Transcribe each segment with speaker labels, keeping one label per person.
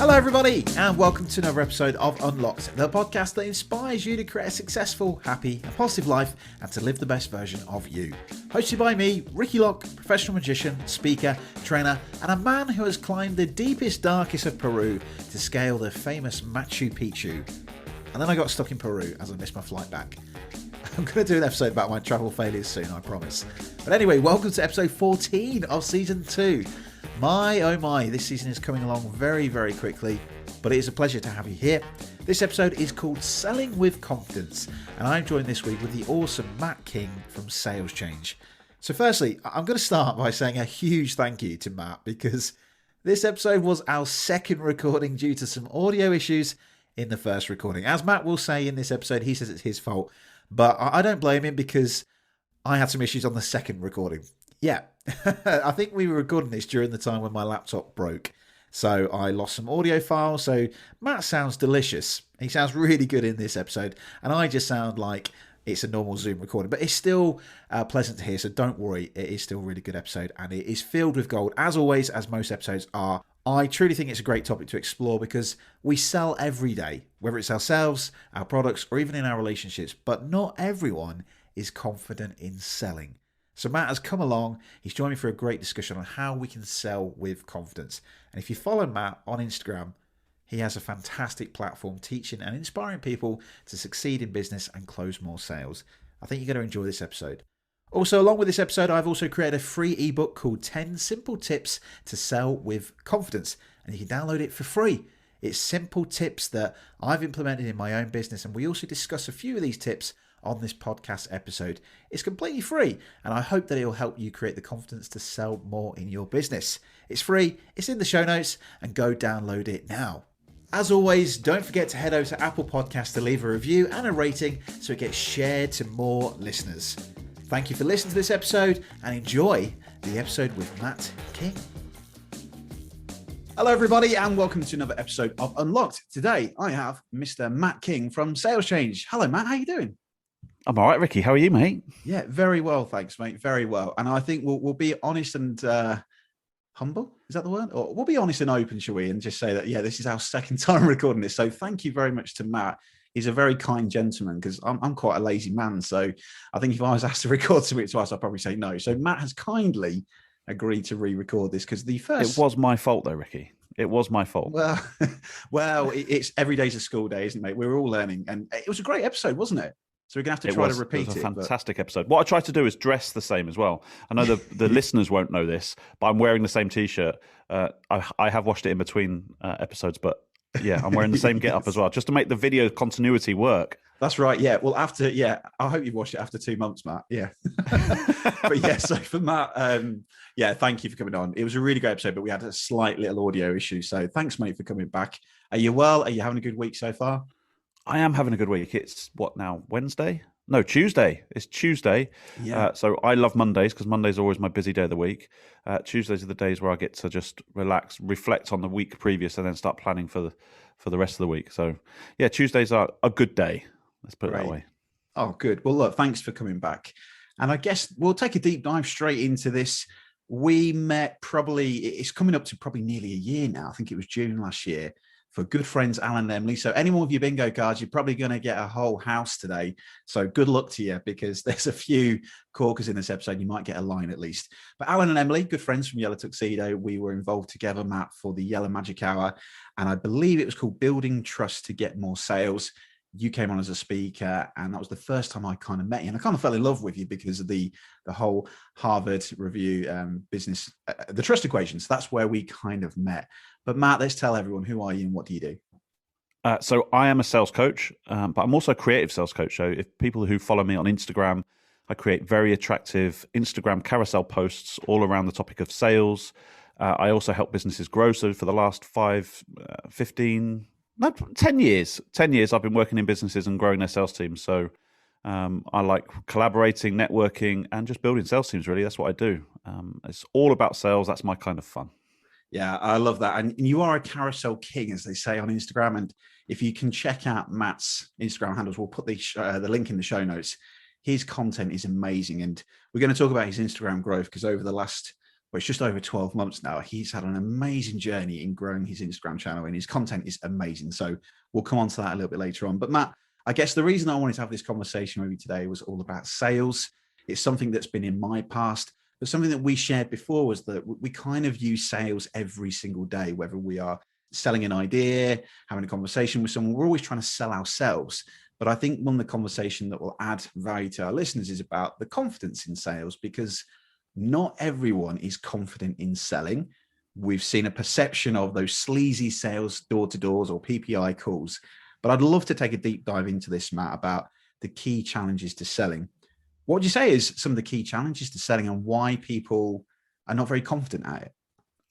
Speaker 1: Hello everybody and welcome to another episode of Unlocked, the podcast that inspires you to create a successful, happy and positive life and to live the best version of you. Hosted by me, Ricky Locke, professional magician, speaker, trainer and a man who has climbed the deepest, darkest of Peru to scale the famous Machu Picchu. And then I got stuck in Peru as I missed my flight back. I'm going to do an episode about my travel failures soon, I promise. But anyway, welcome to episode 14 of season 2. My oh my, this season is coming along very, very quickly, but it is a pleasure to have you here. This episode is called Selling with Confidence, and I'm joined this week with the awesome Matt King from Sales Change. So firstly, I'm going to start by saying a huge thank you to Matt, because this episode was our second recording due to some audio issues in the first recording. As Matt will say in this episode, he says it's his fault, but I don't blame him because I had some issues on the second recording. Yeah, I think we were recording this during the time when my laptop broke. So I lost some audio files. So Matt sounds delicious. He sounds really good in this episode. And I just sound like it's a normal Zoom recording. But it's still pleasant to hear. So don't worry. It is still a really good episode. And it is filled with gold, as always, as most episodes are. I truly think it's a great topic to explore because we sell every day, whether it's ourselves, our products, or even in our relationships. But not everyone is confident in selling. So Matt has come along, he's joined me for a great discussion on how we can sell with confidence. And if you follow Matt on Instagram, he has a fantastic platform teaching and inspiring people to succeed in business and close more sales. I think you're going to enjoy this episode. Also, along with this episode, I've also created a free ebook called 10 Simple Tips to Sell with Confidence. And you can download it for free. It's simple tips that I've implemented in my own business. And we also discuss a few of these tips on this podcast episode. It's completely free, and I hope that it will help you create the confidence to sell more in your business. It's free, it's in the show notes, and go download it now. As always, don't forget to head over to Apple Podcasts to leave a review and a rating so it gets shared to more listeners. Thank you for listening to this episode, and enjoy the episode with Matt King. Hello everybody, and welcome to another episode of Unlocked. Today I have Mr. Matt King from Sales Change. Hello Matt, how are you doing?
Speaker 2: I'm all right, Ricky. How are you, mate?
Speaker 1: Yeah, very well, thanks, mate. Very well. And I think we'll be honest and humble. Is that the word? Or we'll be honest and open, shall we? And just say that, yeah, this is our second time recording this. So thank you very much to Matt. He's a very kind gentleman because I'm quite a lazy man. So I think if I was asked to record something twice, I'd probably say no. So Matt has kindly agreed to re-record this because the first...
Speaker 2: It was my fault, though, Ricky. It was my fault.
Speaker 1: Well, it's every day's a school day, isn't it, mate? We're all learning. And it was a great episode, wasn't it? So we're going to have to try to repeat it.
Speaker 2: It was a fantastic episode. What I tried to do is dress the same as well. I know the listeners won't know this, but I'm wearing the same T-shirt. I have washed it in between episodes, but yeah, I'm wearing the same get-up as well, just to make the video continuity work.
Speaker 1: That's right, yeah. Well, I hope you've watched it after 2 months, Matt. Yeah. But yeah, so for Matt, yeah, thank you for coming on. It was a really great episode, but we had a slight little audio issue. So thanks, mate, for coming back. Are you well? Are you having a good week so far?
Speaker 2: I am having a good week. It's what now? Wednesday? No, Tuesday. It's Tuesday. Yeah. So I love Mondays because Mondays are always my busy day of the week. Tuesdays are the days where I get to just relax, reflect on the week previous, and then start planning for the rest of the week. So yeah, Tuesdays are a good day. Let's put it that way.
Speaker 1: Oh, good. Well, look, thanks for coming back. And I guess we'll take a deep dive straight into this. We met it's coming up to probably nearly a year now. I think it was June last year. For good friends, Alan and Emily. So anyone with your bingo cards, you're probably going to get a whole house today. So good luck to you because there's a few corkers in this episode. You might get a line at least. But Alan and Emily, good friends from Yellow Tuxedo. We were involved together, Matt, for the Yellow Magic Hour. And I believe it was called Building Trust to Get More Sales. You came on as a speaker, and that was the first time I kind of met you. And I kind of fell in love with you because of the whole Harvard Review business, the trust equations. That's where we kind of met. But Matt, let's tell everyone, who are you and what do you do?
Speaker 2: So I am a sales coach, but I'm also a creative sales coach. So if people who follow me on Instagram, I create very attractive Instagram carousel posts all around the topic of sales. I also help businesses grow. So for the last 10 years I've been working in businesses and growing their sales teams. So I like collaborating, networking, and just building sales teams, really. That's what I do. It's all about sales. That's my kind of fun.
Speaker 1: Yeah, I love that. And you are a carousel king, as they say on Instagram. And if you can check out Matt's Instagram handles, we'll put the link in the show notes. His content is amazing. And we're going to talk about his Instagram growth because over the last well, it's just over 12 months now. He's had an amazing journey in growing his Instagram channel, and his content is amazing. So we'll come on to that a little bit later on. But Matt, I guess the reason I wanted to have this conversation with you today was all about sales. It's something that's been in my past, but something that we shared before was that we kind of use sales every single day, whether we are selling an idea, having a conversation with someone, we're always trying to sell ourselves. But I think one of the conversation that will add value to our listeners is about the confidence in sales, because not everyone is confident in selling. We've seen a perception of those sleazy sales door-to-doors or PPI calls. But I'd love to take a deep dive into this, Matt, about the key challenges to selling. What would you say is some of the key challenges to selling and why people are not very confident at it?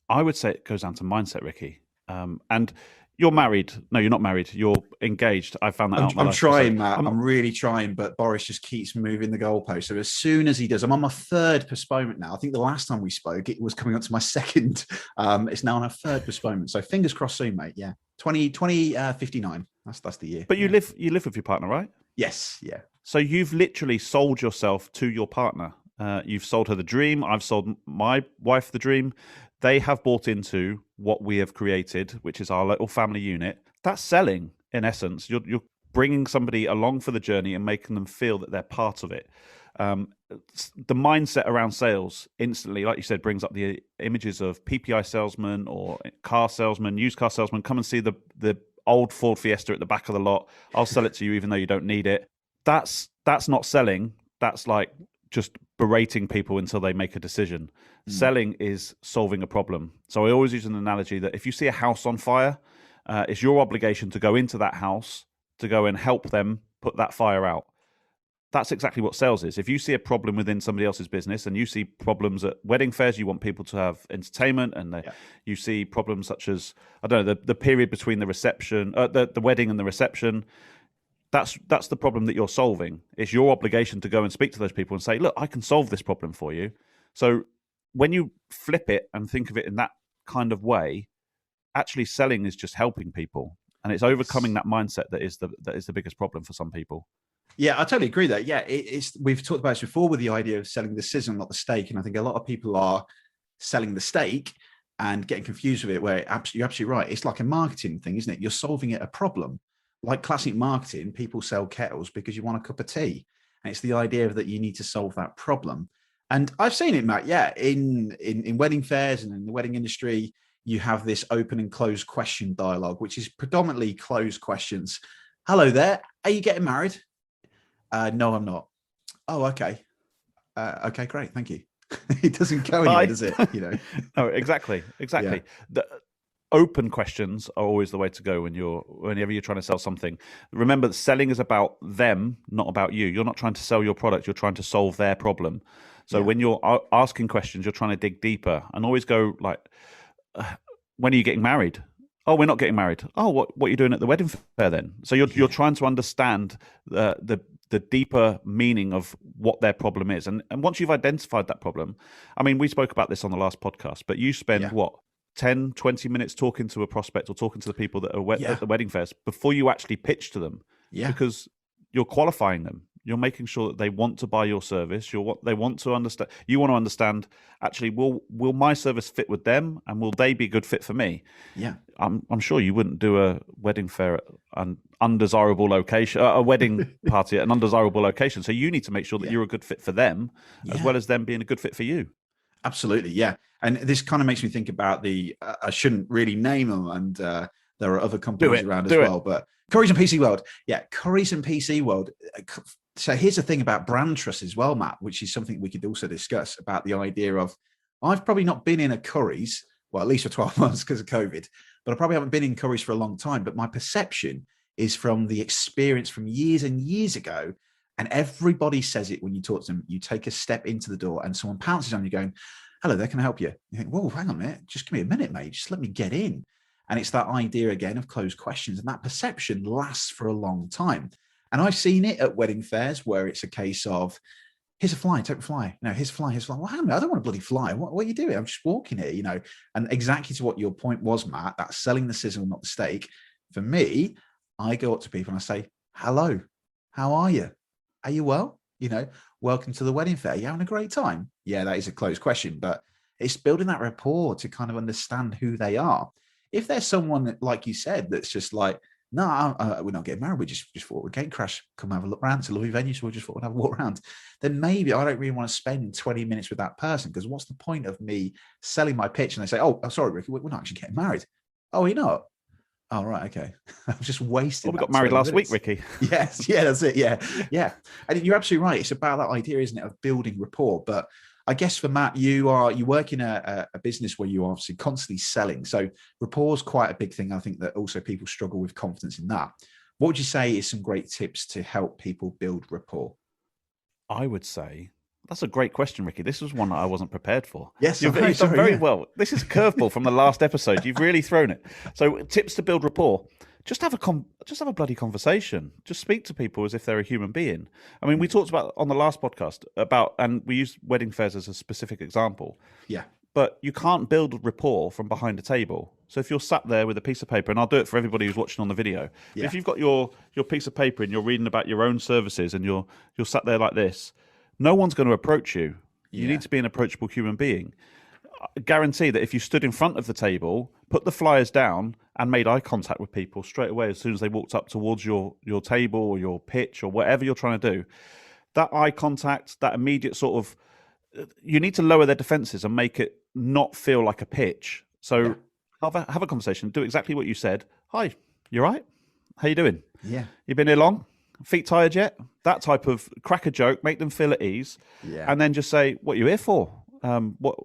Speaker 2: I would say it goes down to mindset, Ricky. And you're married. No, you're not married. You're engaged. I found that out.
Speaker 1: I'm trying, Matt. I'm really trying, but Boris just keeps moving the goalpost. So as soon as he does, I'm on my third postponement now. I think the last time we spoke, it was coming up to my second. It's now on a third postponement. So fingers crossed soon, mate. Yeah. 2059. That's the year.
Speaker 2: But you live with your partner, right?
Speaker 1: Yes. Yeah.
Speaker 2: So you've literally sold yourself to your partner. You've sold her the dream. I've sold my wife the dream. They have bought into what we have created, which is our little family unit. That's selling, in essence. You're bringing somebody along for the journey and making them feel that they're part of it. The mindset around sales instantly, like you said, brings up the images of PPI salesman or car salesman, used car salesman. Come and see the old Ford Fiesta at the back of the lot. I'll sell it to you even though you don't need it. That's not selling. That's like just berating people until they make a decision. Selling is solving a problem. So I always use an analogy that if you see a house on fire, it's your obligation to go into that house to go and help them put that fire out. That's exactly what sales is. If you see a problem within somebody else's business and you see problems at wedding fairs, you want people to have entertainment, and you see problems such as, I don't know, the period between the reception, the wedding and the reception. That's the problem that you're solving. It's your obligation to go and speak to those people and say, look, I can solve this problem for you. So when you flip it and think of it in that kind of way, actually selling is just helping people. And it's overcoming that mindset that is the biggest problem for some people.
Speaker 1: Yeah, I totally agree that. Yeah, we've talked about this before with the idea of selling the sizzle, not the steak. And I think a lot of people are selling the steak and getting confused with it, where you're absolutely right. It's like a marketing thing, isn't it? You're solving a problem. Like classic marketing, people sell kettles because you want a cup of tea. And it's the idea that you need to solve that problem. And I've seen it, Matt, in wedding fairs and in the wedding industry, you have this open and closed question dialogue, which is predominantly closed questions. Hello there. Are you getting married? No, I'm not. Oh, okay. Okay, great. Thank you. It doesn't go anywhere, does it?
Speaker 2: No, exactly. Yeah. The open questions are always the way to go whenever you're trying to sell something. Remember that selling is about them, not about you. You're not trying to sell your product. You're trying to solve their problem. So when you're asking questions, you're trying to dig deeper, and always go like, when are you getting married? Oh, we're not getting married. Oh, what are you doing at the wedding fair then? So you're trying to understand the deeper meaning of what their problem is. And once you've identified that problem, I mean, we spoke about this on the last podcast, but you spend 10, 20 minutes talking to a prospect or talking to the people that are at the wedding fairs before you actually pitch to them. Yeah. Because you're qualifying them. You're making sure that they want to buy your service. They want to understand. You want to understand, actually, will my service fit with them, and will they be a good fit for me?
Speaker 1: Yeah.
Speaker 2: I'm sure you wouldn't do a wedding fair at an undesirable location, a wedding party at an undesirable location. So you need to make sure that you're a good fit for them, as well as them being a good fit for you.
Speaker 1: Absolutely, yeah. And this kind of makes me think about I shouldn't really name them, and there are other companies around as well, but Currys and PC World. Yeah, Currys and PC World. So here's the thing about brand trust as well, Matt, which is something we could also discuss about the idea of, I've probably not been in a Currys, well, at least for 12 months because of COVID, but I probably haven't been in Currys for a long time. But my perception is from the experience from years and years ago. And everybody says it when you talk to them. You take a step into the door and someone pounces on you going, hello there, can I help you? You think, whoa, hang on a minute, just give me a minute, mate. Just let me get in. And it's that idea again of closed questions. And that perception lasts for a long time. And I've seen it at wedding fairs where it's a case of, here's a fly, take a fly. No, here's a fly, here's a fly. Well, hang on, I don't want a bloody fly. What are you doing? I'm just walking here, And exactly to what your point was, Matt, that's selling the sizzle, not the steak. For me, I go up to people and I say, hello, how are you? Are you well? Welcome to the wedding fair. You having a great time? Yeah, that is a closed question, but It's building that rapport to kind of understand who they are. If there's someone, like you said, that's just like, no, we're not getting married. We just thought we'd gate crash, come have a look around. It's a lovely venue, so we just thought we'd have a walk around. Then maybe I don't really want to spend 20 minutes with that person, because what's the point of me selling my pitch and they say, oh, sorry, Ricky, we're not actually getting married. Oh, you're not? Oh, right, okay. I've just wasted.
Speaker 2: Well, we got married last week, Ricky.
Speaker 1: Yes, yeah, that's it. Yeah. And you're absolutely right. It's about that idea, isn't it, of building rapport. But I guess for Matt, you work in a business where you're obviously constantly selling. So rapport is quite a big thing. I think that also people struggle with confidence in that. What would you say is some great tips to help people build rapport?
Speaker 2: I would say that's a great question, Ricky. This was one that I wasn't prepared for.
Speaker 1: Yes,
Speaker 2: you've done very well. This is a curveball from the last episode. You've really thrown it. So tips to build rapport. Just have a bloody conversation. Just speak to people as if they're a human being. I mean, we talked about on the last podcast about, and we used wedding fairs as a specific example.
Speaker 1: Yeah.
Speaker 2: But you can't build rapport from behind a table. So if you're sat there with a piece of paper, and I'll do it for everybody who's watching on the video. Yeah. If you've got your piece of paper and you're reading about your own services and you're sat there like this, no one's going to approach you. You need to be an approachable human being. I guarantee that if you stood in front of the table, put the flyers down and made eye contact with people straight away as soon as they walked up towards your table or your pitch or whatever you're trying to do, that eye contact, that immediate sort of, you need to lower their defenses and make it not feel like a pitch. So have a conversation, do exactly what you said. Hi, you right? How you doing?
Speaker 1: Yeah.
Speaker 2: You been here long? Feet tired yet? That type of crack a joke, make them feel at ease, and then just say, what are you here for? What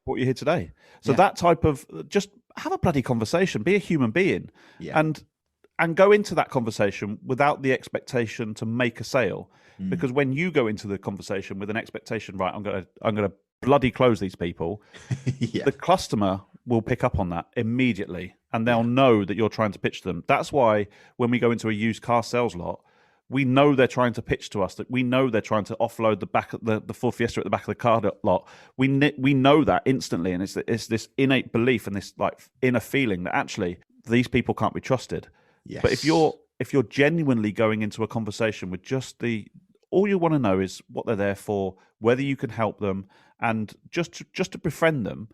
Speaker 2: are you here today? So that type of, just have a bloody conversation, be a human being, and go into that conversation without the expectation to make a sale. Because when you go into the conversation with an expectation, right, I'm gonna bloody close these people, the customer will pick up on that immediately, and they'll know that you're trying to pitch them. That's why when we go into a used car sales lot, we know they're trying to pitch to us, that we know they're trying to offload the back of the Ford Fiesta at the back of the car lot. We know that instantly, and it's this innate belief and this like inner feeling that actually these people can't be trusted. Yes. But if you're genuinely going into a conversation with just all you want to know is what they're there for, whether you can help them, and just to befriend them,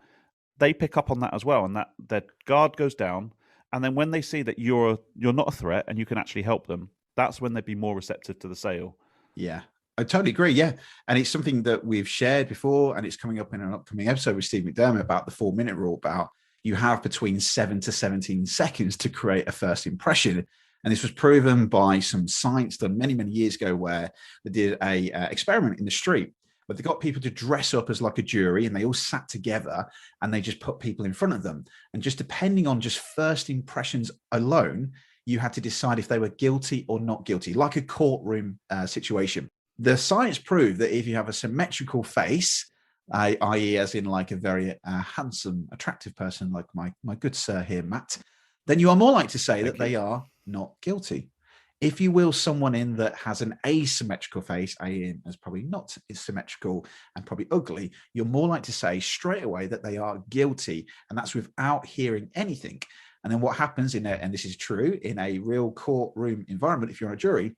Speaker 2: they pick up on that as well, and that their guard goes down. And then when they see that you're not a threat and you can actually help them, that's when they'd be more receptive to the sale.
Speaker 1: Yeah, I totally agree. Yeah. And it's something that we've shared before, and it's coming up in an upcoming episode with Steve McDermott about the 4-minute rule, about you have between 7 to 17 seconds to create a first impression. And this was proven by some science done many, many years ago, where they did a experiment in the street, but they got people to dress up as like a jury, and they all sat together and they just put people in front of them. And just depending on just first impressions alone, you had to decide if they were guilty or not guilty, like a courtroom situation. The science proved that if you have a symmetrical face, i.e. as in like a very handsome, attractive person like my good sir here, Matt, then you are more likely to say that they are not guilty. If you will someone in that has an asymmetrical face, i.e. is probably not symmetrical and probably ugly, you're more likely to say straight away that they are guilty, and that's without hearing anything. And then what happens and this is true in a real courtroom environment, if you're on a jury,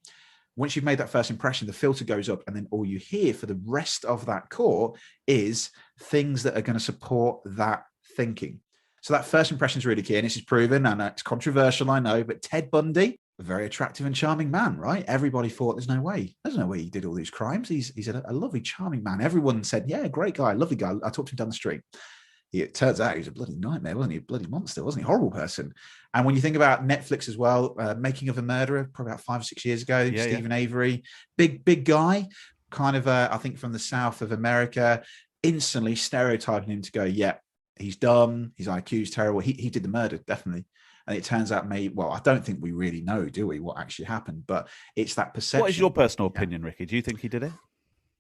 Speaker 1: once you've made that first impression, the filter goes up, and then all you hear for the rest of that court is things that are going to support that thinking. So that first impression is really key, and this is proven, and it's controversial, I know, but Ted Bundy, a very attractive and charming man, right? Everybody thought there's no way he did all these crimes. He's a lovely, charming man. Everyone said, yeah, great guy, lovely guy. I talked to him down the street. It turns out he was a bloody nightmare, wasn't he? A bloody monster, wasn't he? Horrible person. And when you think about Netflix as well, Making of a Murderer, probably about 5 or 6 years ago, Stephen Avery, big guy, kind of, I think from the south of America, instantly stereotyping him to go, yeah, he's dumb, his IQ's terrible. He did the murder, definitely. And it turns out, I don't think we really know, do we, what actually happened? But it's that perception.
Speaker 2: What is your personal opinion, Ricky? Do you think he did it?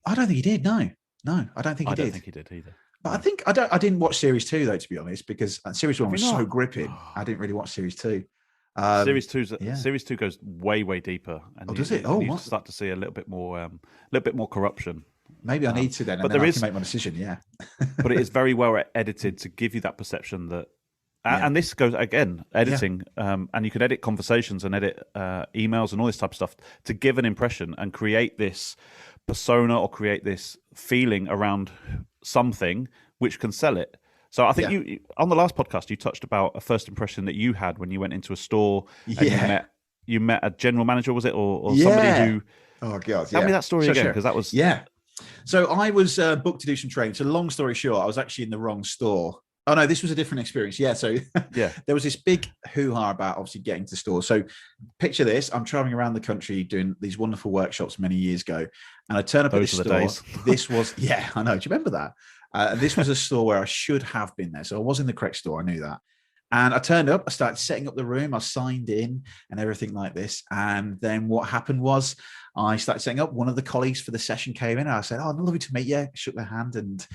Speaker 1: I don't think he did. No, I don't think he did.
Speaker 2: I don't think he did either.
Speaker 1: But I didn't watch series 2 though, to be honest, because series 1 was so gripping. I didn't really watch series 2.
Speaker 2: Series 2 goes way deeper. And
Speaker 1: does it?
Speaker 2: You start to see a little bit more corruption.
Speaker 1: Maybe I need to then, and then I can make my decision. Yeah,
Speaker 2: but it is very well edited to give you that perception that. And this goes again, editing, and you can edit conversations and edit emails and all this type of stuff to give an impression and create this persona or create this feeling around something which can sell it. So I think you on the last podcast you touched about a first impression that you had when you went into a store and you met a general manager, was it, or somebody who?
Speaker 1: Oh God!
Speaker 2: Tell me that story again, because that was
Speaker 1: So I was booked to do some training. So long story short, I was actually in the wrong store. Oh no, this was a different experience. Yeah. So there was this big hoo-ha about obviously getting to the store. So picture this: I'm traveling around the country doing these wonderful workshops many years ago, and I turn up at this store. Days. This was I know. Do you remember that? This was a store where I should have been there. So I was in the correct store. I knew that. And I turned up, I started setting up the room, I signed in and everything like this. And then what happened was I started setting up. One of the colleagues for the session came in and I said, "Oh, lovely to meet you." Shook their hand, and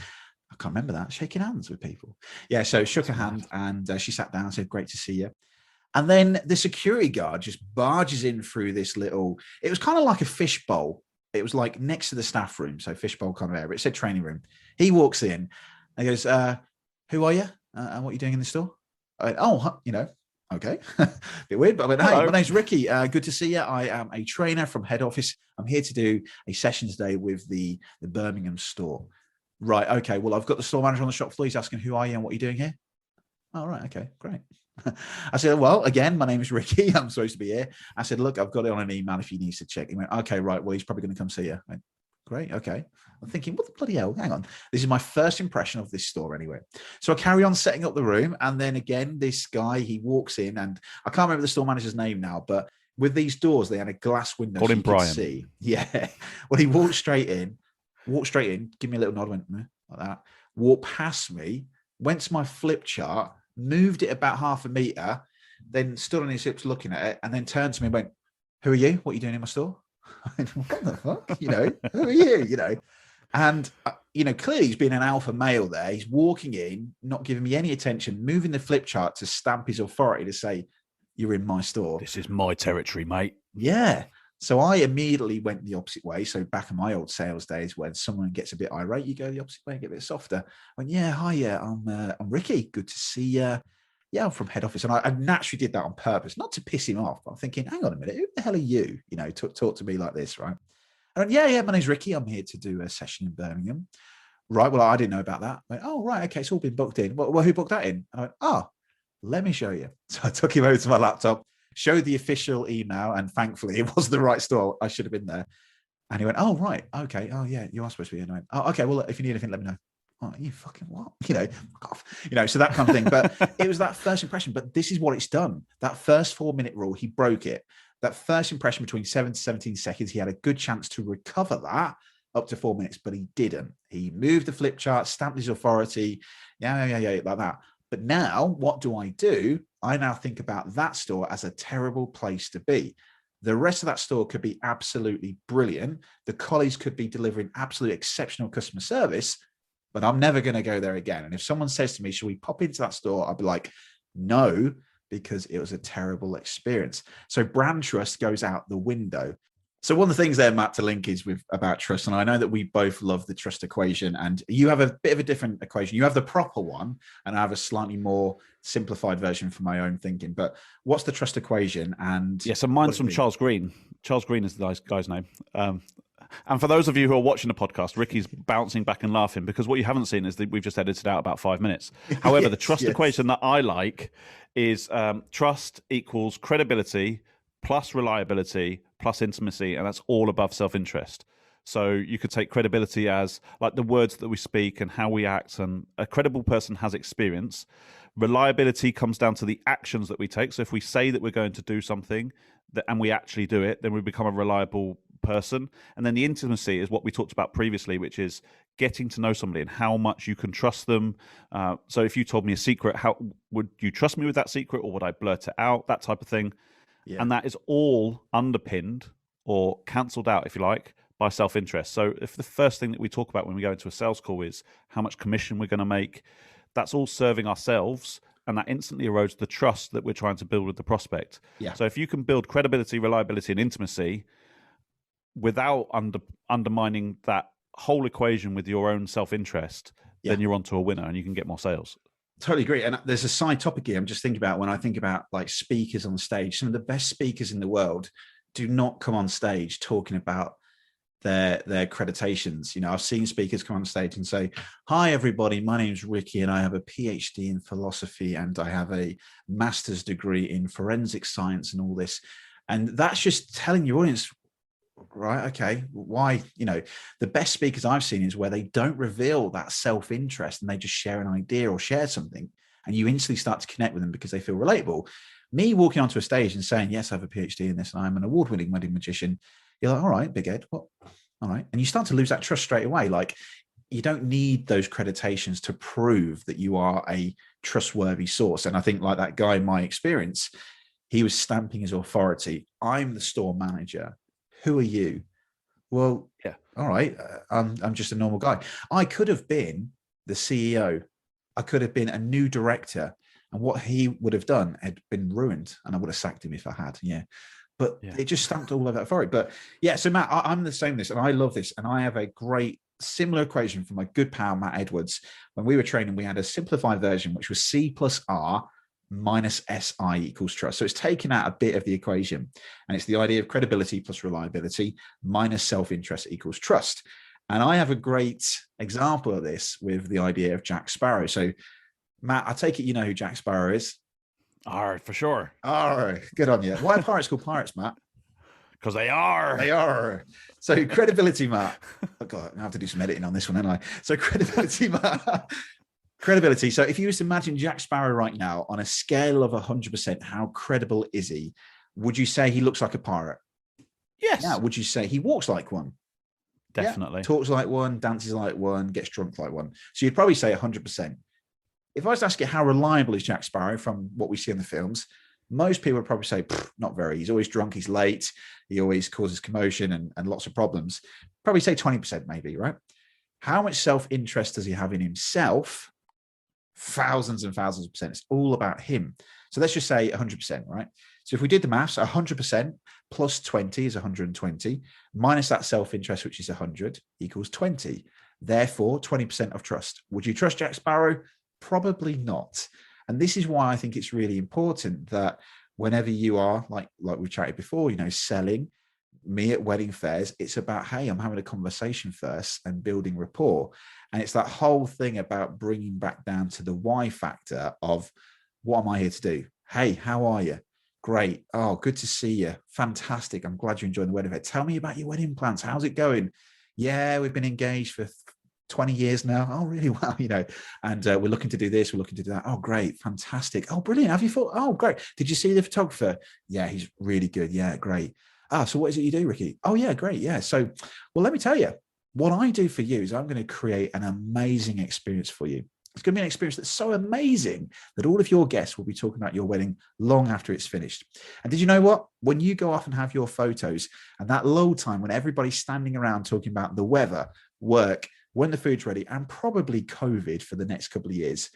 Speaker 1: I can't remember that, shaking hands with people. Yeah, so shook her hand and she sat down and said, "Great to see you." And then the security guard just barges in through this little, it was kind of like a fishbowl. It was like next to the staff room, so fishbowl kind of area. It said training room. He walks in and he goes, "Who are you? And what are you doing in the store?" I went, "Oh, okay." Bit weird, but I went, "Hey, my name's Ricky. Good to see you. I am a trainer from head office. I'm here to do a session today with the Birmingham store." "Right, okay. Well, I've got the store manager on the shop floor. He's asking, 'Who are you and what are you doing here?'" "Oh, right. Okay, great." I said, "Well, again, my name is Ricky. I'm supposed to be here." I said, "Look, I've got it on an email if he needs to check." He went, "Okay, right. Well, he's probably going to come see you." I went, "Great. Okay." I'm thinking, what the bloody hell? Hang on. This is my first impression of this store anyway. So I carry on setting up the room. And then again, this guy, he walks in, and I can't remember the store manager's name now, but with these doors, they had a glass window.
Speaker 2: Call him Brian.
Speaker 1: See. Yeah. Well, he walked straight in, give me a little nod, went like that, walked past me, went to my flip chart, moved it about half a meter, then stood on his hips looking at it, and then turned to me and went, "Who are you? What are you doing in my store?" I went, "What the fuck? Who are you? And, clearly he's been an alpha male there. He's walking in, not giving me any attention, moving the flip chart to stamp his authority to say, "You're in my store.
Speaker 2: This is my territory, mate."
Speaker 1: Yeah. So I immediately went the opposite way. So back in my old sales days, when someone gets a bit irate, you go the opposite way and get a bit softer. I went, "Yeah, hi, I'm Ricky. Good to see you. Yeah, I'm from head office." And I naturally did that on purpose, not to piss him off. But I'm thinking, hang on a minute, who the hell are you? Talk to me like this, right? And yeah, my name's Ricky. I'm here to do a session in Birmingham. Right. Well, I didn't know about that. I went, "Oh, right. Okay. It's all been booked in." "Well, who booked that in?" And I went, "Oh, let me show you." So I took him over to my laptop, showed the official email, and thankfully it was the right store. I should have been there. And he went, "Oh, right. Okay. Oh, yeah, you are supposed to be in." I went, "Oh, okay. Well, if you need anything, let me know." "Oh, you fucking what?" Fuck off. So that kind of thing. But it was that first impression. But this is what it's done. That first 4-minute rule, he broke it. That first impression between 7 to 17 seconds, he had a good chance to recover that up to 4 minutes, but he didn't. He moved the flip chart, stamped his authority. Yeah, like that. But now what do? I now think about that store as a terrible place to be. The rest of that store could be absolutely brilliant. The colleagues could be delivering absolutely exceptional customer service, but I'm never going to go there again. And if someone says to me, "Should we pop into that store?" I'd be like, "No," because it was a terrible experience. So brand trust goes out the window. So one of the things there, Matt, to link is about trust. And I know that we both love the trust equation, and you have a bit of a different equation. You have the proper one, and I have a slightly more simplified version for my own thinking. But what's the trust equation? And
Speaker 2: so mine's from Charles Green. Charles Green is the guy's name. And for those of you who are watching the podcast, Ricky's bouncing back and laughing because what you haven't seen is that we've just edited out about 5 minutes. However, the trust equation that I like is trust equals credibility plus reliability plus intimacy, and that's all above self-interest. So you could take credibility as like the words that we speak and how we act, and a credible person has experience. Reliability comes down to the actions that we take. So if we say that we're going to do something and we actually do it, then we become a reliable person. And then the intimacy is what we talked about previously, which is getting to know somebody and how much you can trust them. So if you told me a secret, how would you trust me with that secret, or would I blurt it out? That type of thing. Yeah. And that is all underpinned or cancelled out, if you like, by self-interest. So if the first thing that we talk about when we go into a sales call is how much commission we're going to make, that's all serving ourselves, and that instantly erodes the trust that we're trying to build with the prospect. Yeah. So if you can build credibility, reliability, and intimacy without undermining that whole equation with your own self-interest, then you're onto a winner and you can get more sales.
Speaker 1: Totally agree. And there's a side topic here I'm just thinking about when I think about like speakers on stage. Some of the best speakers in the world do not come on stage talking about their accreditations. I've seen speakers come on stage and say, "Hi, everybody. My name's Ricky, and I have a PhD in philosophy, and I have a master's degree in forensic science, and all this." And that's just telling your audience, right? Okay, why? The best speakers I've seen is where they don't reveal that self-interest, and they just share an idea or share something, and you instantly start to connect with them because they feel relatable. Me walking onto a stage and saying, "Yes, I have a PhD in this, and I'm an award-winning wedding magician," you're like, "All right, big head, what?" All right. And you start to lose that trust straight away. Like, you don't need those accreditations to prove that you are a trustworthy source. And I think, like that guy in my experience, he was stamping his authority. "I'm the store manager. Who are you?" Well, yeah. All right. I'm just a normal guy. I could have been the CEO. I could have been a new director. And what he would have done had been ruined. And I would have sacked him if I had. Yeah. But it just stamped all over that for it. But yeah, so Matt, I'm the same this, and I love this. And I have a great similar equation from my good pal, Matt Edwards. When we were training, we had a simplified version, which was C plus R minus SI equals trust. So it's taken out a bit of the equation. And it's the idea of credibility plus reliability minus self-interest equals trust. And I have a great example of this with the idea of Jack Sparrow. So Matt, I take it you know who Jack Sparrow is.
Speaker 2: For sure.
Speaker 1: Good on you. Why are pirates called pirates, Matt?
Speaker 2: Because they are.
Speaker 1: They are. So credibility, Matt. Oh God, I have to do some editing on this one, don't I? So credibility, Matt. Credibility. So if you was to imagine Jack Sparrow right now on a scale of 100%, how credible is he? Would you say he looks like a pirate?
Speaker 2: Yes.
Speaker 1: Yeah. Would you say he walks like one?
Speaker 2: Definitely.
Speaker 1: Yeah. Talks like one, dances like one, gets drunk like one. So you'd probably say 100%. If I was to ask you how reliable is Jack Sparrow from what we see in the films, most people would probably say, not very. He's always drunk, he's late, he always causes commotion and lots of problems. Probably say 20% maybe, right? How much self-interest does he have in himself? Thousands and thousands of percent. It's all about him. So let's just say 100%, right? So if we did the maths, 100% plus 20 is 120, minus that self-interest, which is 100, equals 20. Therefore, 20% of trust. Would you trust Jack Sparrow? Probably not. And this is why I think it's really important that whenever you are, like we chatted before, selling me at wedding fairs, it's about, hey, I'm having a conversation first and building rapport. And it's that whole thing about bringing back down to the why factor of, what am I here to do? Hey, how are you? Great. Oh, good to see you. Fantastic. I'm glad you're enjoying the wedding fair. Tell me about your wedding plans. How's it going? Yeah, we've been engaged for 20 years now. Oh, really? Well, and we're looking to do this. We're looking to do that. Oh, great. Fantastic. Oh, brilliant. Have you thought? Oh, great. Did you see the photographer? Yeah, he's really good. Yeah, great. So what is it you do, Ricky? Oh, yeah, great. Yeah. So, well, let me tell you, what I do for you is I'm going to create an amazing experience for you. It's going to be an experience that's so amazing that all of your guests will be talking about your wedding long after it's finished. And did you know what? When you go off and have your photos and that lull time when everybody's standing around talking about the weather, work, when the food's ready, and probably COVID for the next couple of years,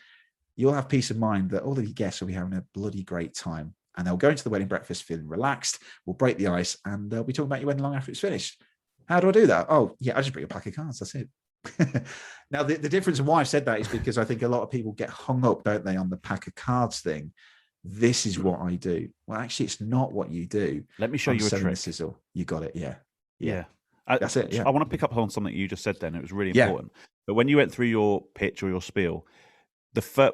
Speaker 1: you'll have peace of mind that all of your guests will be having a bloody great time. And they'll go into the wedding breakfast feeling relaxed, we'll break the ice, and they'll be talking about your wedding long after it's finished. How do I do that? Oh, yeah, I just bring a pack of cards. That's it. Now, the difference in why I've said that is because I think a lot of people get hung up, don't they, on the pack of cards thing. This is what I do. Well, actually, it's not what you do.
Speaker 2: Let me show you a trick.
Speaker 1: Sizzle. You got it. Yeah.
Speaker 2: That's it. Yeah. I want to pick up on something you just said then. It was really important. But when you went through your pitch or your spiel,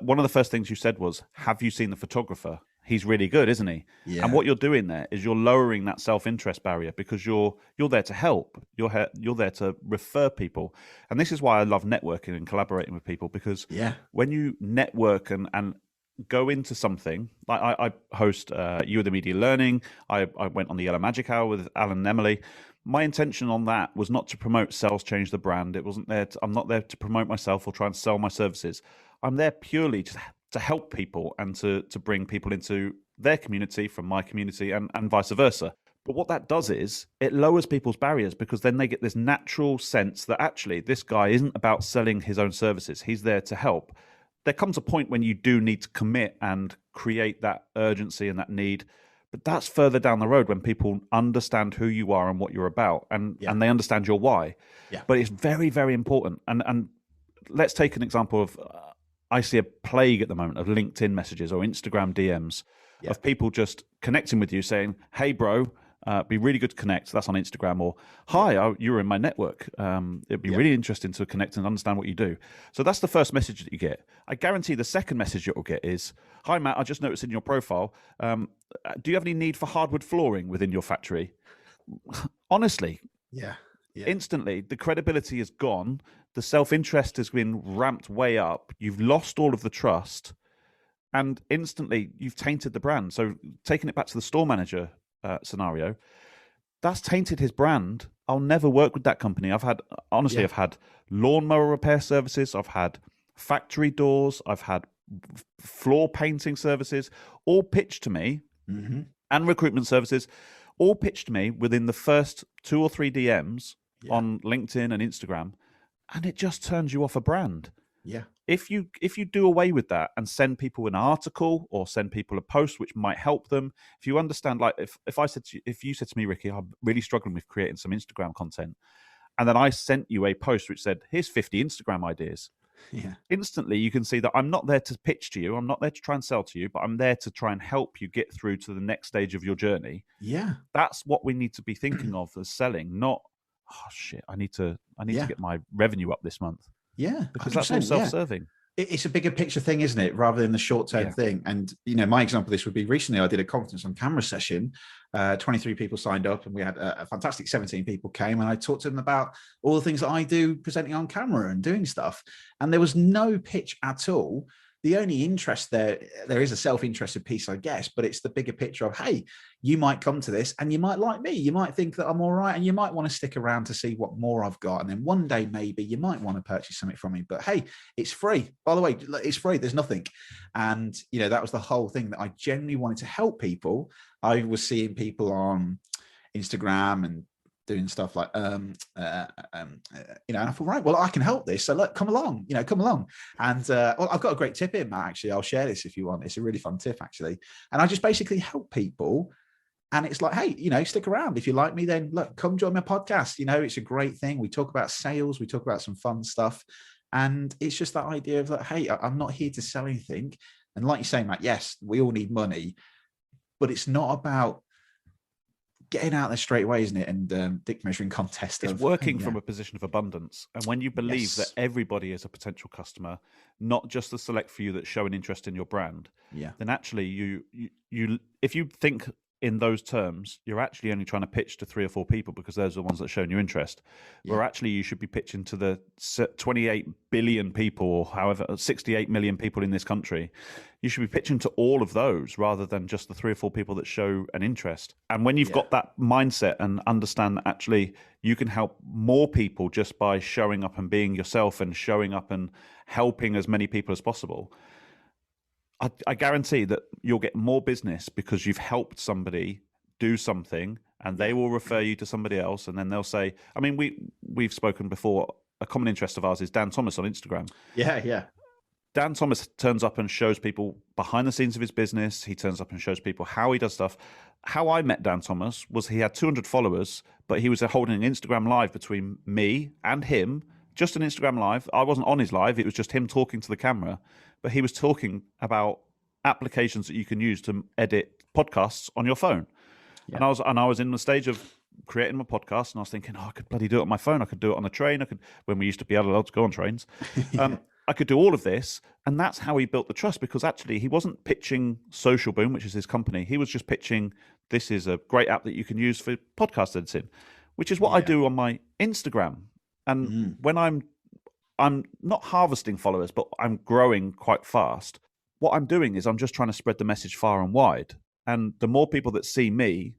Speaker 2: one of the first things you said was, have you seen the photographer? He's really good, isn't he? Yeah. And what you're doing there is you're lowering that self-interest barrier because you're there to help. You're there to refer people. And this is why I love networking and collaborating with people, because when you network and go into something, like I host You Are the Media Learning. I went on the Yellow Magic Hour with Alan and Emily. My intention on that was not to promote Sales Change the Brand. It wasn't there. I'm not there to promote myself or try and sell my services. I'm there purely to help people and to bring people into their community from my community and vice versa. But what that does is it lowers people's barriers, because then they get this natural sense that actually this guy isn't about selling his own services. He's there to help. There comes a point when you do need to commit and create that urgency and that need. But that's further down the road when people understand who you are and what you're about, and they understand your why. Yeah. But it's very, very important. And let's take an example of, I see a plague at the moment of LinkedIn messages or Instagram DMs of people just connecting with you saying, hey, bro, Be really good to connect. That's on Instagram, or hi, you're in my network. It'd be really interesting to connect and understand what you do. So that's the first message that you get. I guarantee the second message you'll get is, hi, Matt, I just noticed in your profile, do you have any need for hardwood flooring within your factory? Honestly, instantly, the credibility is gone. The self-interest has been ramped way up. You've lost all of the trust, and instantly you've tainted the brand. So taking it back to the store manager scenario, that's tainted his brand. I'll never work with that company. I've had lawnmower repair services. I've had factory doors. I've had floor painting services, all pitched to me, and recruitment services, all pitched to me within the first 2 or 3 DMs on LinkedIn and Instagram, and it just turns you off a brand. If you do away with that and send people an article or send people a post which might help them, if you understand, like if you said to me, Ricky, I'm really struggling with creating some Instagram content, and then I sent you a post which said, here's 50 Instagram ideas. Instantly you can see that I'm not there to pitch to you, I'm not there to try and sell to you, but I'm there to try and help you get through to the next stage of your journey. That's what we need to be thinking of as selling, not, oh shit, I need to get my revenue up this month. Because that's all self-serving.
Speaker 1: It's a bigger picture thing, isn't it? Rather than the short-term thing. And, my example of this would be recently I did a conference on camera session. 23 people signed up, and we had a fantastic 17 people came, and I talked to them about all the things that I do presenting on camera and doing stuff. And there was no pitch at all. The only interest there is a self-interested piece, I guess, but it's the bigger picture of, hey, you might come to this and you might like me. You might think that I'm all right, and you might want to stick around to see what more I've got. And then one day, maybe you might want to purchase something from me, but hey, it's free. By the way, it's free. There's nothing. And, that was the whole thing, that I genuinely wanted to help people. I was seeing people on Instagram and doing stuff like, and I thought, right, well, I can help this. So look, come along. And well, I've got a great tip here, Matt, actually. I'll share this if you want. It's a really fun tip, actually. And I just basically help people. And it's like, hey, stick around. If you like me, then look, come join my podcast. It's a great thing. We talk about sales. We talk about some fun stuff. And it's just that idea of like, hey, I'm not here to sell anything. And like you say, Matt, yes, we all need money, but it's not about getting out there straight away, isn't it? And dick measuring contest.
Speaker 2: It's working from a position of abundance. And when you believe that everybody is a potential customer, not just the select few that show an interest in your brand, then actually you if you think in those terms, you're actually only trying to pitch to 3 or 4 people because those are the ones that are showing you interest. Where actually you should be pitching to the 28 billion people, or however, 68 million people in this country. You should be pitching to all of those rather than just the 3 or 4 people that show an interest. And when you've got that mindset and understand that actually you can help more people just by showing up and being yourself and showing up and helping as many people as possible, I guarantee that you'll get more business because you've helped somebody do something, and they will refer you to somebody else, and then they'll say, I mean, we've spoken before. A common interest of ours is Dan Thomas on Instagram. Dan Thomas turns up and shows people behind the scenes of his business. He turns up and shows people how he does stuff. How I met Dan Thomas was he had 200 followers, but he was holding an Instagram live between me and him, just an Instagram live. I wasn't on his live. It was just him talking to the camera. But he was talking about applications that you can use to edit podcasts on your phone. And I was in the stage of creating my podcast, and I was thinking, I could bloody do it on my phone. I could do it on a train. When we used to be allowed to go on trains. I could do all of this. And that's how he built the trust, because actually he wasn't pitching Social Boom, which is his company. He was just pitching, this is a great app that you can use for podcast editing, which is what I do on my Instagram. And when I'm not harvesting followers, but I'm growing quite fast. What I'm doing is I'm just trying to spread the message far and wide. And the more people that see me,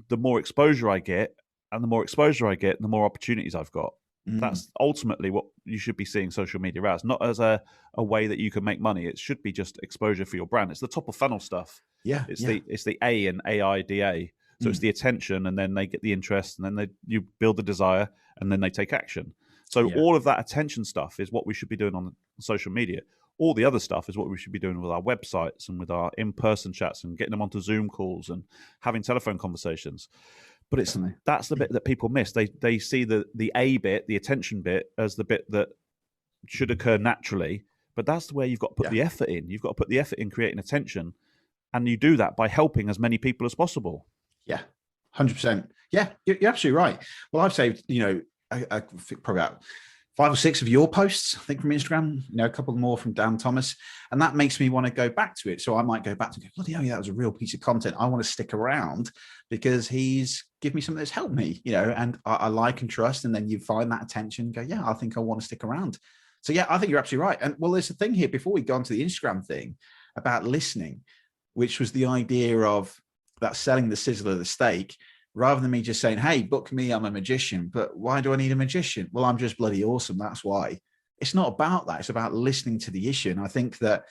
Speaker 2: the more exposure I get. And the more exposure I get, the more opportunities I've got. That's ultimately what you should be seeing social media as, not as a way that you can make money. It should be just exposure for your brand. It's the top of funnel stuff. It's the A in AIDA. So it's the attention, and then they get the interest, and then you build the desire, and then they take action. So all of that attention stuff is what we should be doing on social media. All the other stuff is what we should be doing with our websites and with our in-person chats and getting them onto Zoom calls and having telephone conversations. But that's the bit that people miss. They see the A bit, the attention bit, as the bit that should occur naturally. But that's where you've got to put the effort in. You've got to put the effort in creating attention. And you do that by helping as many people as possible.
Speaker 1: 100%. 100%. Yeah, you're absolutely right. Well, I've saved, I think probably about 5 or 6 of your posts, I think, from Instagram, a couple more from Dan Thomas. And that makes me want to go back to it. So I might go back to go, bloody hell, yeah, that was a real piece of content. I want to stick around because he's given me something that's helped me, and I like and trust. And then you find that attention and go, yeah, I think I want to stick around. So yeah, I think you're absolutely right. And well, there's a thing here before we go on to the Instagram thing about listening, which was the idea of that selling the sizzle of the steak, rather than me just saying, hey, book me, I'm a magician. But why do I need a magician? Well, I'm just bloody awesome. That's why. It's not about that. It's about listening to the issue. And I think that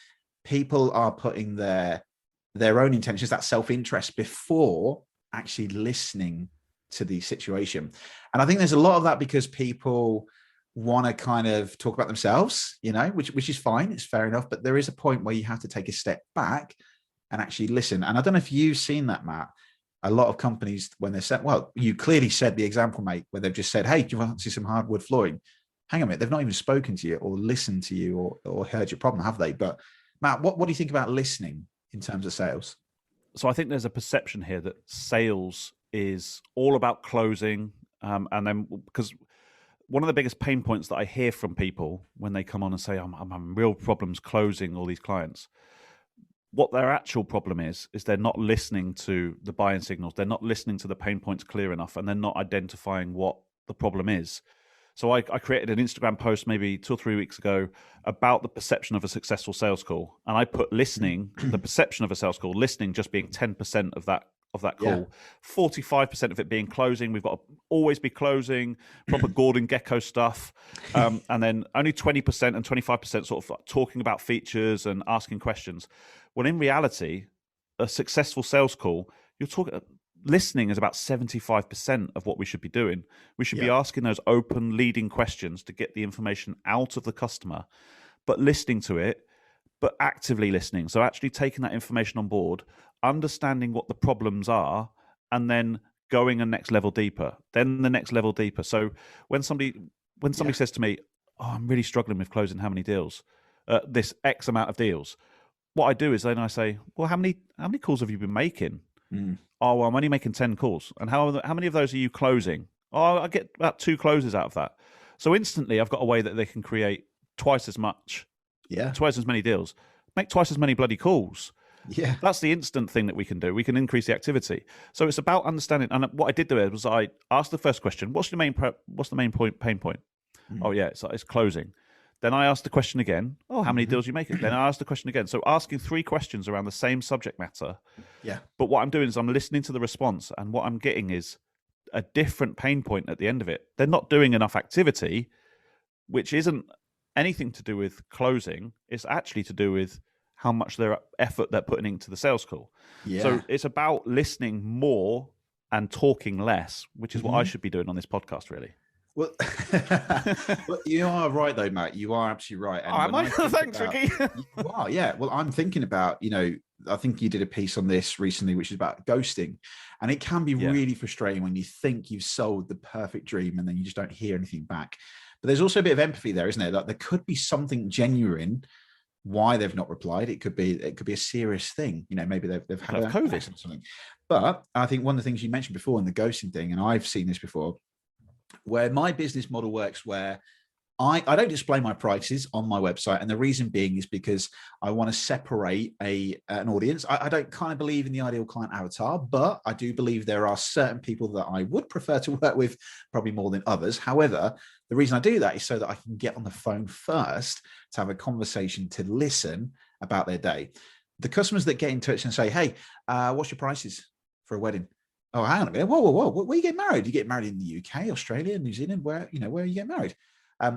Speaker 1: people are putting their own intentions, that self-interest, before actually listening to the situation. And I think there's a lot of that because people want to kind of talk about themselves, which is fine. It's fair enough. But there is a point where you have to take a step back and actually listen. And I don't know if you've seen that, Matt. A lot of companies, when they're set, well, you clearly said the example, mate, where they've just said, hey, do you want to see some hardwood flooring? Hang on a minute. They've not even spoken to you or listened to you or heard your problem, have they? But Matt, what do you think about listening in terms of sales?
Speaker 2: So I think there's a perception here that sales is all about closing. And then because one of the biggest pain points that I hear from people when they come on and say, I'm having real problems closing all these clients, what their actual problem is they're not listening to the buying signals. They're not listening to the pain points clear enough, and they're not identifying what the problem is. So I created an Instagram post maybe 2 or 3 weeks ago about the perception of a successful sales call. And I put listening, the perception of a sales call, listening just being 10% of that call, 45% of it being closing. We've got to always be closing, proper Gordon Gekko stuff. And then only 20% and 25% sort of talking about features and asking questions. Well, in reality, a successful sales call, listening is about 75% of what we should be doing. We should be asking those open leading questions to get the information out of the customer, but listening to it, but actively listening. So actually taking that information on board, understanding what the problems are, and then going a next level deeper, then the next level deeper. So when somebody says to me, oh, I'm really struggling with closing how many deals, this X amount of deals, what I do is then I say, well, how many calls have you been making? Oh, well, I'm only making 10 calls. And how many of those are you closing? Oh, I get about 2 closes out of that. So instantly I've got a way that they can create twice as much, twice as many deals, make twice as many bloody calls.
Speaker 1: Yeah.
Speaker 2: That's the instant thing that we can do. We can increase the activity. So it's about understanding. And what I did there was I asked the first question, what's the main pain point? Oh, yeah, it's closing. Then I asked the question again, oh, how many deals are you making? Then I asked the question again. So asking 3 questions around the same subject matter. Yeah. But what I'm doing is I'm listening to the response, and what I'm getting is a different pain point at the end of it. They're not doing enough activity, which isn't anything to do with closing. It's actually to do with how much effort they're putting into the sales call. Yeah. So it's about listening more and talking less, which is what I should be doing on this podcast, really.
Speaker 1: Well, well, you are right, though, Matt. You are absolutely right.
Speaker 2: And thanks, Ricky.
Speaker 1: You are, yeah. Well, I'm thinking about, I think you did a piece on this recently, which is about ghosting. And it can be really frustrating when you think you've sold the perfect dream and then you just don't hear anything back. But there's also a bit of empathy there, isn't there? Like there could be something genuine why they've not replied. It could be a serious thing. Maybe they've had COVID or something. But I think one of the things you mentioned before in the ghosting thing, and I've seen this before, where my business model works, where I don't display my prices on my website. And the reason being is because I want to separate an audience. I don't kind of believe in the ideal client avatar, but I do believe there are certain people that I would prefer to work with, probably more than others. However, the reason I do that is so that I can get on the phone first to have a conversation, to listen about their day. The customers that get in touch and say, hey, what's your prices for a wedding? Oh, hang on a minute. Whoa. Where you get married? You get married in the UK, Australia, New Zealand, where you get married?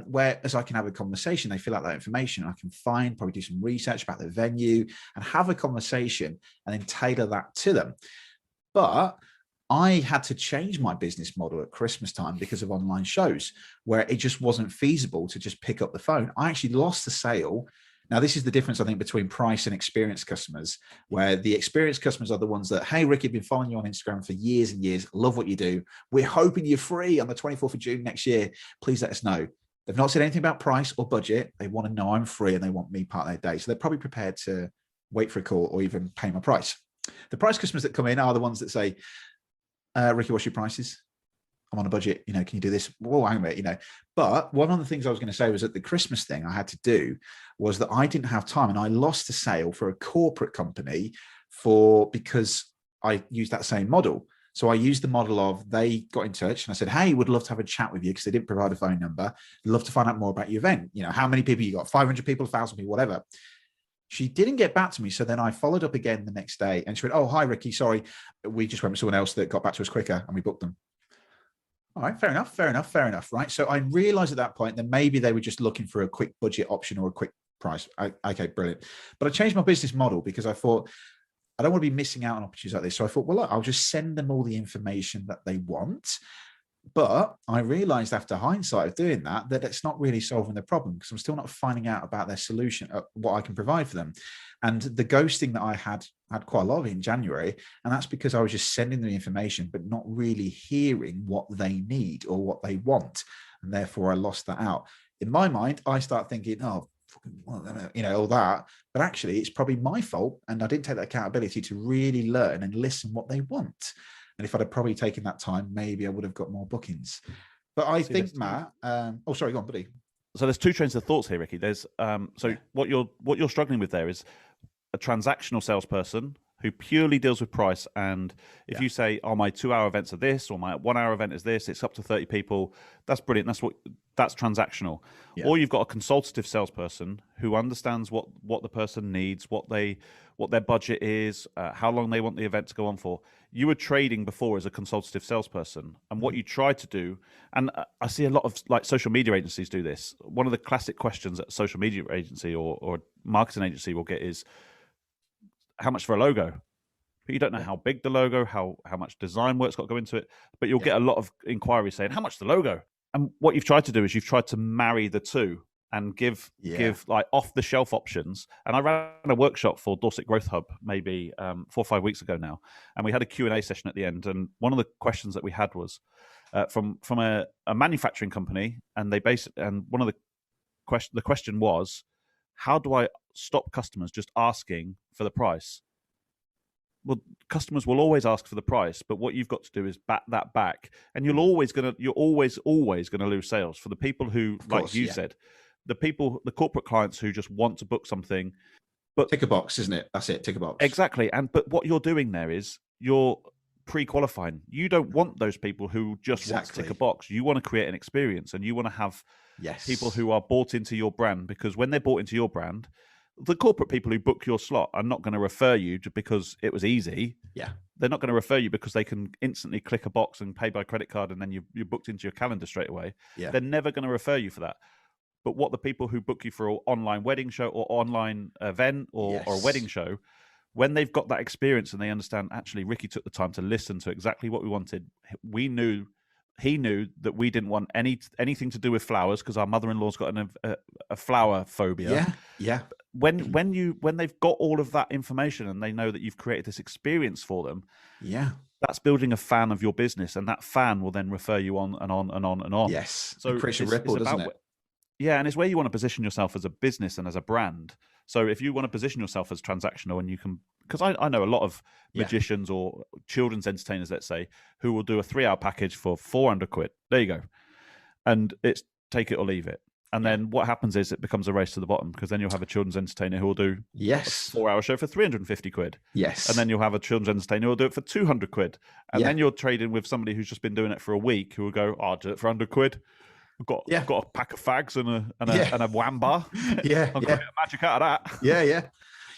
Speaker 1: Whereas I can have a conversation, they fill out that information, I can probably do some research about the venue and have a conversation and then tailor that to them. But I had to change my business model at Christmas time because of online shows, where it just wasn't feasible to just pick up the phone. I actually lost the sale. Now, this is the difference, I think, between price and experienced customers, where the experienced customers are the ones that, hey, Ricky, I've been following you on Instagram for years and years. Love what you do. We're hoping you're free on the 24th of June next year. Please let us know. They've not said anything about price or budget. They want to know I'm free and they want me part of their day. So they're probably prepared to wait for a call or even pay my price. The price customers that come in are the ones that say, Ricky, what's your prices? I'm on a budget, can you do this? Well, hang on a minute, But one of the things I was going to say was that the Christmas thing I had to do was that I didn't have time, and I lost a sale for a corporate company because I used that same model. So I used the model of, they got in touch and I said, hey, would love to have a chat with you, because they didn't provide a phone number. Love to find out more about your event. How many people you got? 500 people, 1,000 people, whatever. She didn't get back to me. So then I followed up again the next day and she went, oh, hi, Ricky. Sorry. We just went with someone else that got back to us quicker and we booked them. All right, fair enough. Right. So I realized at that point that maybe they were just looking for a quick budget option or a quick price. Okay, brilliant. But I changed my business model because I thought, I don't want to be missing out on opportunities like this. So I thought, well, look, I'll just send them all the information that they want. But I realized after hindsight of doing that it's not really solving the problem, because I'm still not finding out about their solution, what I can provide for them. And the ghosting that I had quite a lot of in January. And that's because I was just sending them the information, but not really hearing what they need or what they want. And therefore I lost that out. In my mind, I start thinking, oh, all that, but actually it's probably my fault. And I didn't take that accountability to really learn and listen what they want. And if I'd have probably taken that time, maybe I would have got more bookings. But I think, Matt, sorry, go on, buddy.
Speaker 2: So there's two trains of thoughts here, Ricky. There's what you're struggling with there is a transactional salesperson who purely deals with price. And if you say, oh, my 2-hour events are this, or my 1-hour event is this, it's up to 30 people, that's brilliant. That's transactional. Yeah. Or you've got a consultative salesperson who understands what the person needs, what their budget is, how long they want the event to go on for. You were trading before as a consultative salesperson, and what you try to do, and I see a lot of like social media agencies do this. One of the classic questions that a social media agency or marketing agency will get is, how much for a logo? But you don't know how big the logo, how much design work's got to go into it. But you'll get a lot of inquiries saying, how much the logo? And what you've tried to do is you've tried to marry the two and give like off the shelf options. And I ran a workshop for Dorset Growth Hub maybe 4 or 5 weeks ago now, and we had a Q&A session at the end. And one of the questions that we had was from a manufacturing company, and one of the question was, how do I stop customers just asking for the price? Well, customers will always ask for the price, but what you've got to do is back that back, and you're always gonna lose sales for the people who, like you said, the corporate clients who just want to book something. But
Speaker 1: tick a box, isn't it? That's it. Tick a box.
Speaker 2: Exactly. But what you're doing there is you're pre-qualifying. You don't want those people who just want to tick a box. You want to create an experience, and you want to have people who are bought into your brand, because when they're bought into your brand, the corporate people who book your slot are not going to refer you because it was easy.
Speaker 1: Yeah.
Speaker 2: They're not going to refer you because they can instantly click a box and pay by credit card, and then you're booked into your calendar straight away. Yeah. They're never going to refer you for that. But what the people who book you for an online wedding show or online event or a wedding show, when they've got that experience and they understand, actually, Ricky took the time to listen to exactly what we wanted. He knew that we didn't want anything to do with flowers, because our mother-in-law's got a flower phobia.
Speaker 1: Yeah.
Speaker 2: When they've got all of that information and they know that you've created this experience for them, that's building a fan of your business, and that fan will then refer you on and on and on and on.
Speaker 1: Yes, so it creates a ripple, doesn't it?
Speaker 2: Yeah, and it's where you want to position yourself as a business and as a brand. So if you want to position yourself as transactional, and you can, because I know a lot of magicians or children's entertainers, let's say, who will do a 3-hour package for 400 quid. There you go. And it's take it or leave it. And then what happens is it becomes a race to the bottom, because then you'll have a children's entertainer who will do a 4-hour show for 350 quid.
Speaker 1: Yes.
Speaker 2: And then you'll have a children's entertainer who will do it for 200 quid. And then you're trading with somebody who's just been doing it for a week, who will go, oh, I'll do it for 100 quid. I've got a pack of fags and a wham bar.
Speaker 1: Yeah.
Speaker 2: I'll get a magic out of that.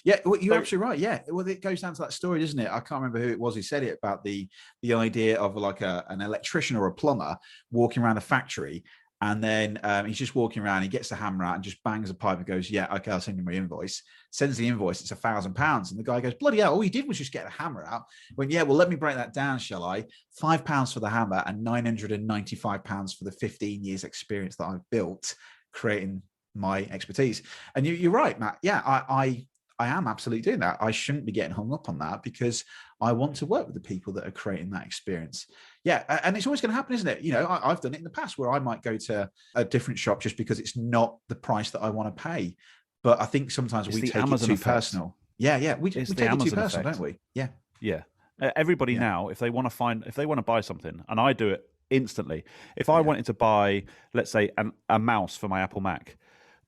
Speaker 1: Yeah, well, you're absolutely right. Yeah, well, it goes down to that story, doesn't it? I can't remember who it was who said it, about the idea of like an electrician or a plumber walking around a factory, and then he's just walking around. He gets the hammer out and just bangs a pipe and goes, "Yeah, okay, I'll send you my invoice." Sends the invoice. It's £1,000, and the guy goes, "Bloody hell! All he did was just get the hammer out." Went, "Yeah, well, let me break that down, shall I? £5 for the hammer and £995 for the 15 years experience that I've built creating my expertise." And you're right, Matt. Yeah, I am absolutely doing that. I shouldn't be getting hung up on that, because I want to work with the people that are creating that experience. Yeah, and it's always going to happen, isn't it? You know, I've done it in the past where I might go to a different shop just because it's not the price that I want to pay. But I think sometimes we take it too personal. Yeah, we take it too personal, don't we?
Speaker 2: Yeah. Everybody now, if they want to buy something, and I do it instantly. If I wanted to buy, let's say, a mouse for my Apple Mac,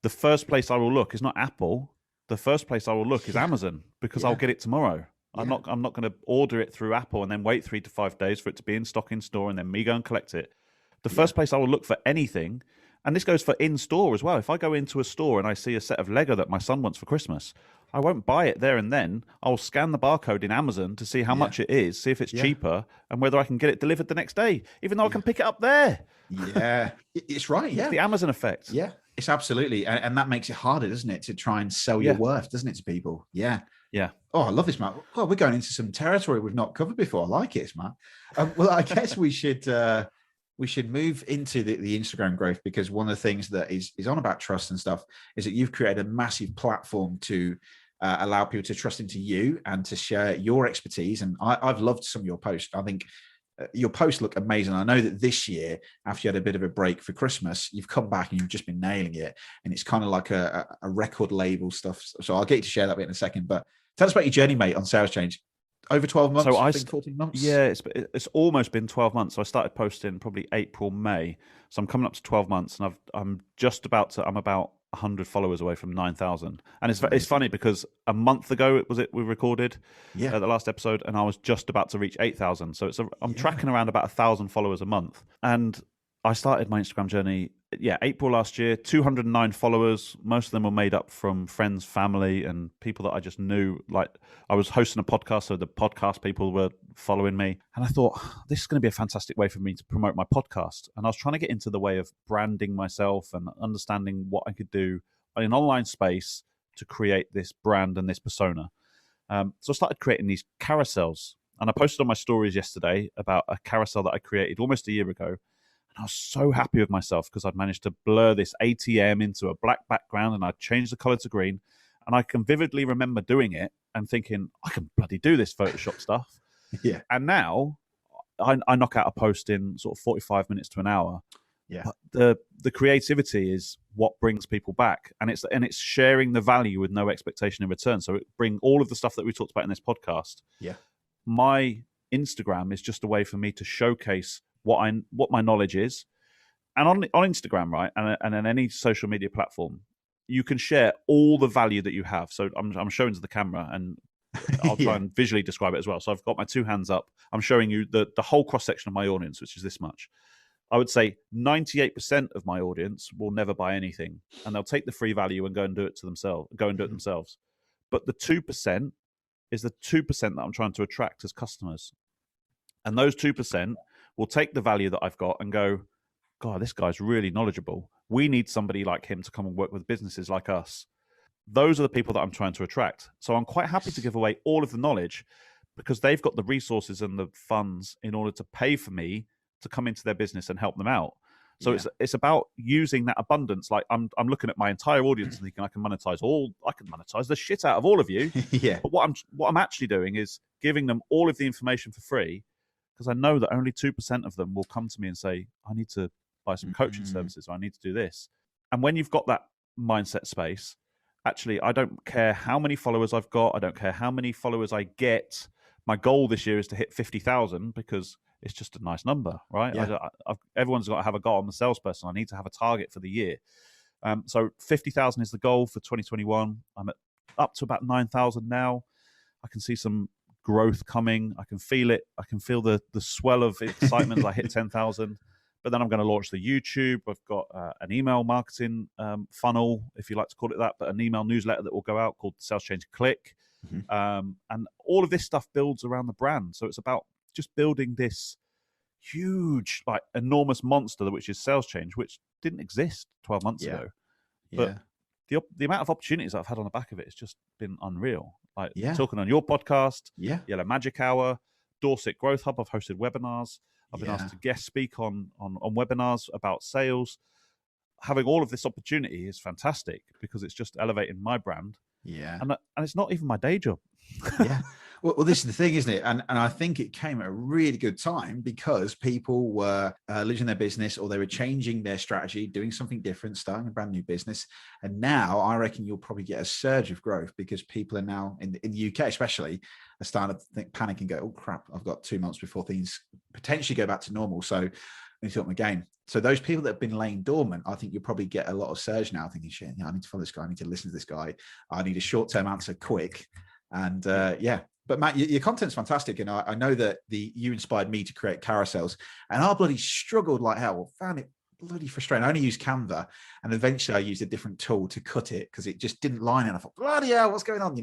Speaker 2: the first place I will look is not Apple. The first place I will look is Amazon, because I'll get it tomorrow. I'm not going to order it through Apple and then wait 3 to 5 days for it to be in stock in store and then me go and collect it. The first place I will look for anything, and this goes for in store as well. If I go into a store and I see a set of Lego that my son wants for Christmas, I won't buy it there and then. I'll scan the barcode in Amazon to see how much it is, see if it's cheaper, and whether I can get it delivered the next day, even though I can pick it up there.
Speaker 1: Yeah, it's right. Yeah,
Speaker 2: it's the Amazon effect.
Speaker 1: Yeah, it's absolutely, and that makes it harder, doesn't it, to try and sell your worth, doesn't it, to people? Yeah. Oh, I love this, Matt. Well, we're going into some territory we've not covered before. I like it, Matt. Well, I guess we should move into the Instagram growth, because one of the things that is on about trust and stuff is that you've created a massive platform to allow people to trust into you and to share your expertise. And I've loved some of your posts. I think your posts look amazing. I know that this year, after you had a bit of a break for Christmas, you've come back and you've just been nailing it. And it's kind of like a record label stuff. So I'll get you to share that bit in a second. But tell us about your journey, mate, on Sales Change. Over 12 months,
Speaker 2: so
Speaker 1: I think 14 months.
Speaker 2: Yeah, it's almost been 12 months. So I started posting probably April, May. So I'm coming up to 12 months, and I'm about 100 followers away from 9,000. And it's funny because a month ago we recorded the last episode, and I was just about to reach 8,000. So I'm tracking around about 1,000 followers a month. And I started my Instagram journey, April last year, 209 followers. Most of them were made up from friends, family, and people that I just knew. Like, I was hosting a podcast, so the podcast people were following me. And I thought, this is going to be a fantastic way for me to promote my podcast. And I was trying to get into the way of branding myself and understanding what I could do in an online space to create this brand and this persona. So I started creating these carousels. And I posted on my stories yesterday about a carousel that I created almost a year ago. I was so happy with myself because I'd managed to blur this ATM into a black background, and I'd changed the color to green. And I can vividly remember doing it and thinking, I can bloody do this Photoshop stuff.
Speaker 1: Yeah.
Speaker 2: And now I knock out a post in sort of 45 minutes to an hour.
Speaker 1: Yeah.
Speaker 2: But the creativity is what brings people back, and it's sharing the value with no expectation in return. So it bring all of the stuff that we talked about in this podcast.
Speaker 1: Yeah.
Speaker 2: My Instagram is just a way for me to showcase what my knowledge is. And on Instagram, right, and on any social media platform, you can share all the value that you have. So I'm showing to the camera, and I'll try and visually describe it as well. So I've got my two hands up. I'm showing you the whole cross-section of my audience, which is this much. I would say 98% of my audience will never buy anything, and they'll take the free value and go and do it themselves. But the 2% is the 2% that I'm trying to attract as customers. And those 2% will take the value that I've got and go, God, this guy's really knowledgeable. We need somebody like him to come and work with businesses like us. Those are the people that I'm trying to attract. So I'm quite happy to give away all of the knowledge, because they've got the resources and the funds in order to pay for me to come into their business and help them out. So it's about using that abundance. Like I'm looking at my entire audience and thinking I can monetize the shit out of all of you. But what I'm actually doing is giving them all of the information for free, because I know that only 2% of them will come to me and say, I need to buy some coaching services, or I need to do this. And when you've got that mindset space, actually, I don't care how many followers I've got. I don't care how many followers I get. My goal this year is to hit 50,000, because it's just a nice number, right? Everyone's got to have a goal. I'm a salesperson. I need to have a target for the year. So 50,000 is the goal for 2021. I'm up to about 9,000 now. I can see some growth coming. I can feel it. I can feel the swell of excitement as I hit 10,000. But then I'm going to launch the YouTube. I've got an email marketing funnel, if you like to call it that, but an email newsletter that will go out called Sales Change Click. And all of this stuff builds around the brand. So it's about just building this huge, like enormous monster, which is Sales Change, which didn't exist 12 months ago. But the amount of opportunities I've had on the back of it has just been unreal. Like talking on your podcast, Yellow Magic Hour, Dorset Growth Hub. I've hosted webinars. I've been asked to guest speak on webinars about sales. Having all of this opportunity is fantastic, because it's just elevating my brand. And it's not even my day job.
Speaker 1: Well, this is the thing, isn't it? And I think it came at a really good time because people were losing their business, or they were changing their strategy, doing something different, starting a brand new business. And now I reckon you'll probably get a surge of growth because people are now in the UK, especially, are starting to panic and go, "Oh crap, I've got 2 months before things potentially go back to normal. So I need to up my game." So those people that have been laying dormant, I think you'll probably get a lot of surge now, thinking, "Shit, I need to follow this guy. I need to listen to this guy. I need a short-term answer quick." And yeah. But Matt, your content's fantastic, and I know that you inspired me to create carousels, and I bloody struggled like hell. Found it bloody frustrating. I only used Canva, and eventually I used a different tool to cut it because it just didn't line. And I thought, bloody hell, what's going on?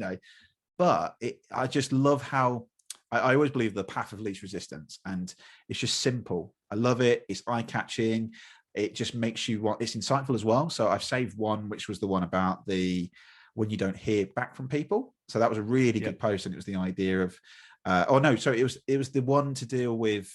Speaker 1: But I just love how I always believe the path of least resistance, and it's just simple. I love it. It's eye catching. It just makes you want. It's insightful as well. So I've saved one, which was the one about when you don't hear back from people. So that was a really good post, and it was the idea of, it was the one to deal with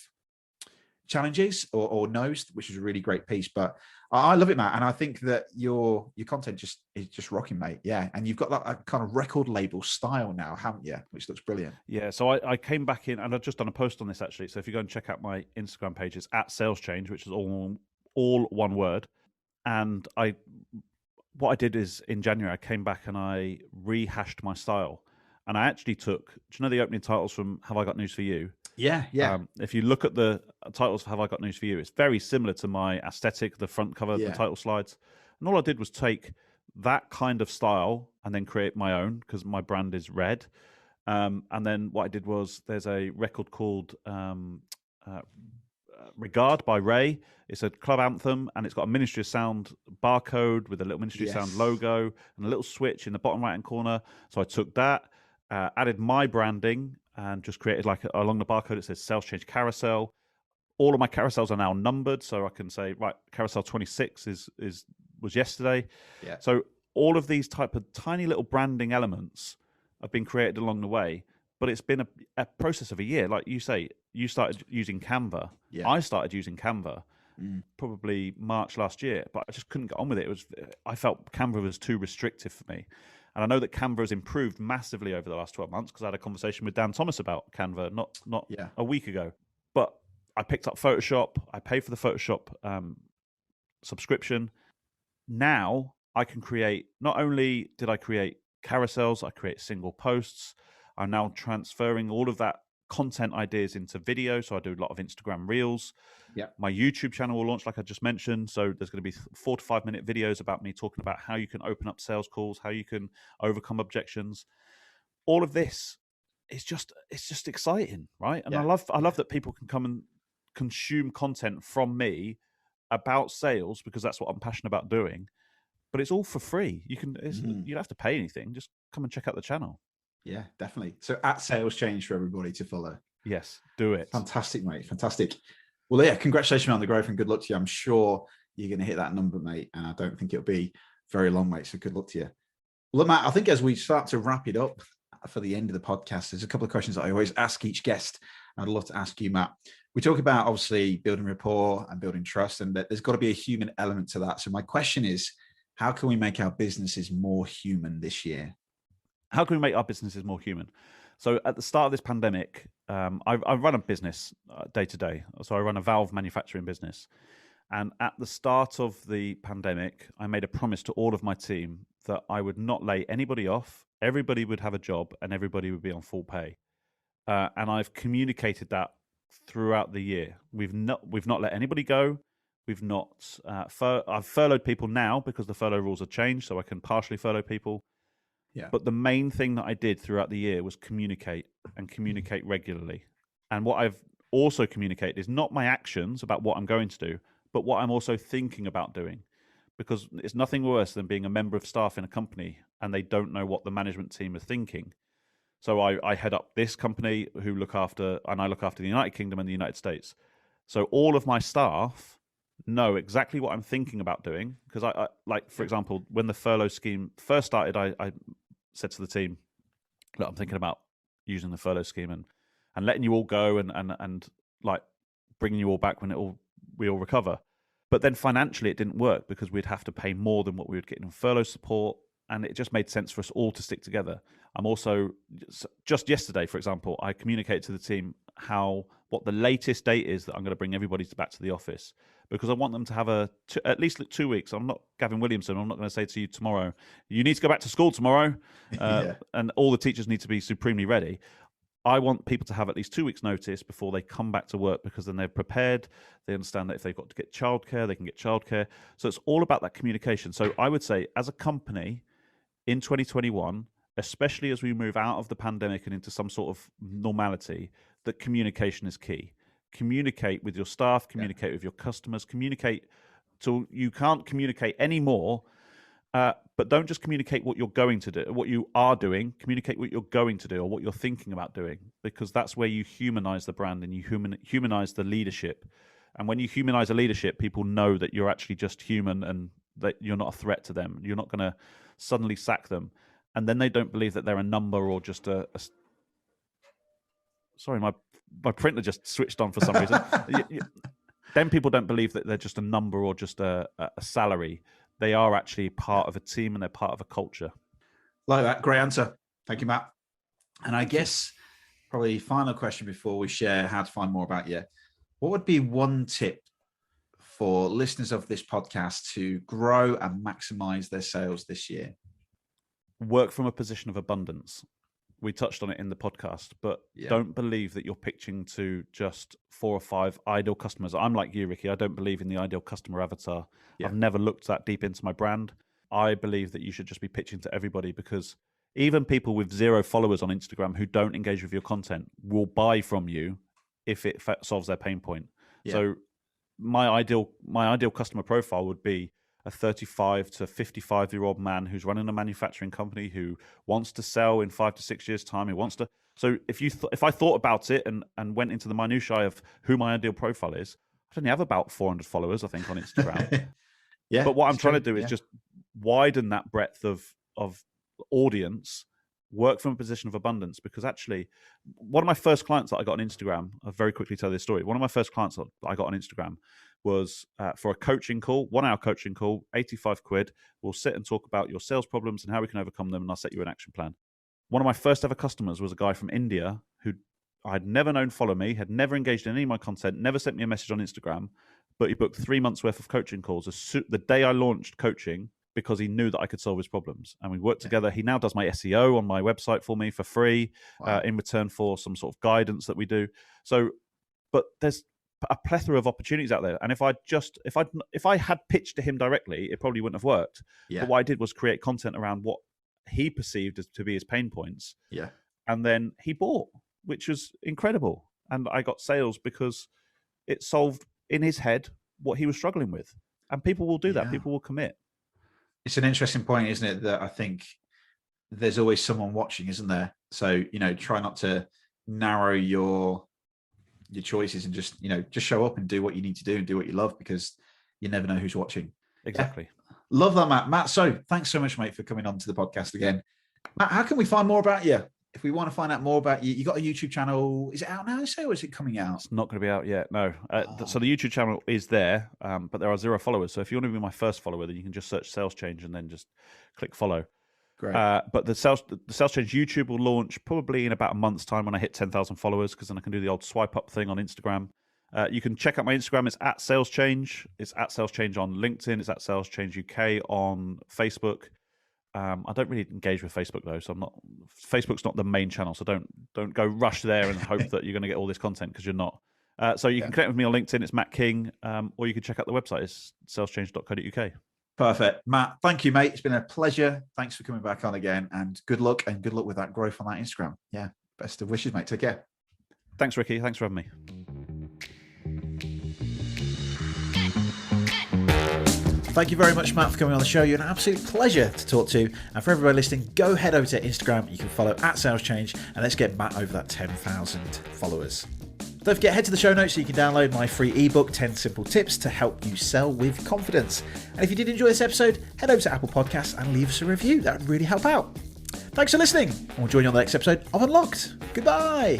Speaker 1: challenges or no's, which is a really great piece. But I love it, Matt, and I think that your content is just rocking, mate. Yeah, and you've got that kind of record label style now, haven't you? Which looks brilliant.
Speaker 2: Yeah, so I came back in, and I've just done a post on this actually. So if you go and check out my Instagram page, it's @SalesChange, which is all one word. And what I did is in January, I came back and I rehashed my style. And I actually took, do you know the opening titles from Have I Got News for You?
Speaker 1: Yeah.
Speaker 2: If you look at the titles for Have I Got News for You, it's very similar to my aesthetic, the front cover, the title slides. And all I did was take that kind of style and then create my own, because my brand is red. And then what I did was, there's a record called Regard by Ray. It's a club anthem, and it's got a Ministry of Sound barcode with a little Ministry of Sound logo and a little switch in the bottom right hand corner. So I took that, added my branding, and just created along the barcode it says Sales Change Carousel. All of my carousels are now numbered, so I can say, right, carousel 26 was yesterday.
Speaker 1: Yeah.
Speaker 2: So all of these type of tiny little branding elements have been created along the way. But it's been a process of a year. Like you say, you started using Canva. Yeah. I started using Canva probably March last year, but I just couldn't get on with it. I felt Canva was too restrictive for me. And I know that Canva has improved massively over the last 12 months, because I had a conversation with Dan Thomas about Canva not a week ago. But I picked up Photoshop. I paid for the Photoshop subscription. Now I can create, not only did I create carousels, I create single posts. I'm now transferring all of that content ideas into video. So I do a lot of Instagram Reels. Yeah. My YouTube channel will launch, like I just mentioned. So there's going to be 4 to 5 minute videos about me talking about how you can open up sales calls, how you can overcome objections. All of this it's just exciting, right? And I love that people can come and consume content from me about sales, because that's what I'm passionate about doing. But it's all for free. You don't have to pay anything. Just come and check out the channel.
Speaker 1: Yeah, definitely. So @Sales Change for everybody to follow.
Speaker 2: Yes, do it.
Speaker 1: Fantastic, mate. Fantastic. Well, yeah, congratulations on the growth and good luck to you. I'm sure you're going to hit that number, mate. And I don't think it'll be very long, mate. So good luck to you. Well, Matt, I think as we start to wrap it up for the end of the podcast, there's a couple of questions that I always ask each guest. I'd love to ask you, Matt. We talk about obviously building rapport and building trust, and that there's got to be a human element to that. So my question is, how can we make our businesses more human this year?
Speaker 2: How can we make our businesses more human? So at the start of this pandemic, I run a business day to day. So I run a valve manufacturing business. And at the start of the pandemic, I made a promise to all of my team that I would not lay anybody off. Everybody would have a job and everybody would be on full pay. And I've communicated that throughout the year. We've not let anybody go. We've not. I've furloughed people now because the furlough rules have changed, so I can partially furlough people. Yeah. But the main thing that I did throughout the year was communicate regularly. And what I've also communicated is not my actions about what I'm going to do, but what I'm also thinking about doing. Because it's nothing worse than being a member of staff in a company and they don't know what the management team are thinking. So I head up this company I look after the United Kingdom and the United States. So all of my staff know exactly what I'm thinking about doing. Because I like, for example, when the furlough scheme first started, I said to the team, look, I'm thinking about using the furlough scheme and letting you all go and like bringing you all back when we all recover. But then financially it didn't work because we'd have to pay more than what we would get in furlough support. and it just made sense for us all to stick together. I'm also, just yesterday, for example, I communicated to the team what the latest date is that I'm going to bring everybody back to the office, because I want them to have at least 2 weeks. I'm not Gavin Williamson. I'm not going to say to you tomorrow, you need to go back to school tomorrow, and all the teachers need to be supremely ready. I want people to have at least 2 weeks' notice before they come back to work, because then they're prepared. They understand that if they've got to get childcare, they can get childcare. So it's all about that communication. So I would say, as a company in 2021, especially as we move out of the pandemic and into some sort of normality, that communication is key. Communicate with your staff, communicate with your customers, communicate till you can't communicate anymore. But don't just communicate what you're going to do, what you are doing. Communicate what you're going to do or what you're thinking about doing, because that's where you humanize the brand and you humanize the leadership. And when you humanize a leadership, people know that you're actually just human and that you're not a threat to them. You're not going to suddenly sack them. And then they don't believe that they're a number or just Sorry, my printer just switched on for some reason. Then people don't believe that they're just a number or just a salary. They are actually part of a team and they're part of a culture.
Speaker 1: Like that. Great answer. Thank you, Matt. And I guess probably final question before we share how to find more about you. What would be one tip for listeners of this podcast to grow and maximize their sales this year?
Speaker 2: Work from a position of abundance. We touched on it in the podcast, but don't believe that you're pitching to just 4 or 5 ideal customers. I'm like you, Ricky. I don't believe in the ideal customer avatar. I've never looked that deep into my brand. I believe that you should just be pitching to everybody, because even people with 0 followers on Instagram who don't engage with your content will buy from you if it solves their pain point. So my ideal customer profile would be a 35 to 55-year-old man who's running a manufacturing company, who wants to sell in 5 to 6 years' time. Who wants to. So if I thought about it and went into the minutiae of who my ideal profile is, I only have about 400 followers, I think, on Instagram. But what I'm trying to do is just widen that breadth of audience, work from a position of abundance. Because actually, one of my first clients that I got on Instagram, I'll very quickly tell this story. One of my first clients that I got on Instagram was for a coaching call, 1 hour coaching call, 85 quid. We'll sit and talk about your sales problems and how we can overcome them, and I'll set you an action plan. One of my first ever customers was a guy from India who I'd never known follow me, had never engaged in any of my content, never sent me a message on Instagram, but he booked 3 months worth of coaching calls the day I launched coaching, because he knew that I could solve his problems. And we worked together. He now does my SEO on my website for me for free, in return for some sort of guidance that we do. So, but there's a plethora of opportunities out there. And if I had pitched to him directly, it probably wouldn't have worked. But what I did was create content around what he perceived as to be his pain points. And then he bought, which was incredible. And I got sales because it solved in his head what he was struggling with. And people will do that. People will commit.
Speaker 1: It's an interesting point, isn't it? That I think there's always someone watching, isn't there? So, try not to narrow your choices and just show up and do what you need to do and do what you love, because you never know who's watching.
Speaker 2: Exactly.
Speaker 1: Love that, Matt. So thanks so much, mate, for coming on to the podcast again. Matt, how can we find more about you? If we want to find out more about you, you got a YouTube channel. Is it out now, or is it coming out?
Speaker 2: It's not going to be out yet, no. So the YouTube channel is there, but there are 0 followers. So if you want to be my first follower, then you can just search Sales Change and then just click follow.
Speaker 1: Great.
Speaker 2: But the Sales Change YouTube will launch probably in about a month's time when I hit 10,000 followers, because then I can do the old swipe up thing on Instagram. You can check out my Instagram. It's at Sales Change. It's at Sales Change on LinkedIn. It's at Sales Change UK on Facebook. I don't really engage with Facebook though, so Facebook's not the main channel. So don't go rush there and hope that you're going to get all this content, because you're not. So you can connect with me on LinkedIn. It's Matt King, or you can check out the website. It's saleschange.co.uk.
Speaker 1: Perfect, Matt. Thank you, mate. It's been a pleasure. Thanks for coming back on again, and good luck with that growth on that Instagram. Yeah, best of wishes, mate. Take care.
Speaker 2: Thanks, Ricky. Thanks for having me.
Speaker 1: Thank you very much, Matt, for coming on the show. You're an absolute pleasure to talk to. And for everybody listening, go head over to Instagram. You can follow at Sales Change, and let's get Matt over that 10,000 followers. Don't forget, head to the show notes so you can download my free ebook, 10 Simple Tips to Help You Sell with Confidence. And if you did enjoy this episode, head over to Apple Podcasts and leave us a review. That would really help out. Thanks for listening, and we'll join you on the next episode of Unlocked. Goodbye.